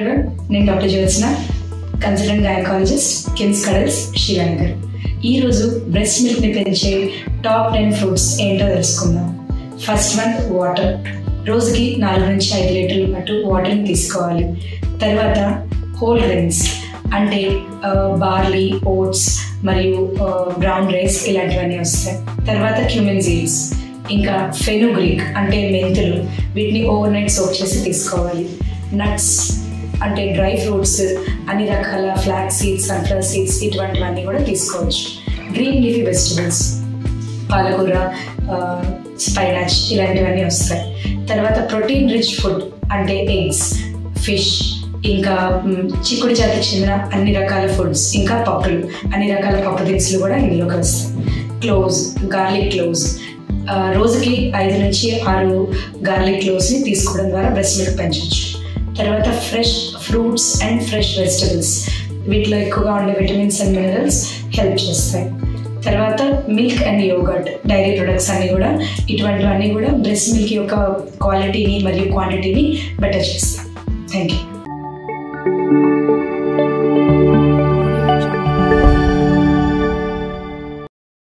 నేను doctor Jyotsna, consultant gynaecologist, KIMS cuddles, Srinagar. ఈరోజు breast మిల్క్ని పెంచే టాప్ 10 ఫ్రూట్స్ ఏంటో తెలుసుకుందాం. First one water. రోజుకి 4 నుంచి 5 లీటర్ల పాటు వాటర్ని తీసుకోవాలి. తర్వాత హోల్ గ్రెయిన్స్ అంటే బార్లీ, ఓట్స్ మరియు బ్రౌన్ రైస్ ఇలాంటివన్నీ వస్తాయి. తర్వాత క్యూమిన్ సీడ్స్, ఇంకా ఫెనుగ్రీక్ అంటే మెంతులు, వీటిని ఓవర్ నైట్ సోక్ చేసి తీసుకోవాలి. నట్స్ అంటే డ్రై ఫ్రూట్స్, అన్ని రకాల ఫ్లాక్స్ సీడ్స్, సన్ఫ్లవర్ సీడ్స్ ఇటువంటివన్నీ కూడా తీసుకోవచ్చు. గ్రీన్ లీఫీ వెజిటబుల్స్, పాలకూర, స్పైనాచ్ ఇలాంటివన్నీ వస్తాయి. తర్వాత ప్రోటీన్ రిచ్ ఫుడ్ అంటే ఎగ్స్, ఫిష్, ఇంకా చిక్కుడు జాతికి చెందిన అన్ని రకాల ఫుడ్స్, ఇంకా పప్పులు, అన్ని రకాల పప్పు దినుసులు కూడా ఇందులోకి వస్తాయి. క్లోవ్స్, గార్లిక్ క్లోవ్స్, రోజుకి 5 నుంచి 6 గార్లిక్ క్లోవ్స్ని తీసుకోవడం ద్వారా బ్రెస్ట్ మిల్క్ పెంచవచ్చు. తర్వాత fresh fruits and fresh vegetables, వీటిలో ఎక్కువగా ఉండే విటమిన్స్ అండ్ మినరల్స్ హెల్ప్ చేస్తాయి. తర్వాత milk and yogurt, dairy products అన్నీ కూడా, ఇటువంటివన్నీ కూడా బ్రెస్ట్ మిల్క్ యొక్క క్వాలిటీని మరియు క్వాంటిటీని బెటర్ చేస్తాయి. Thank you.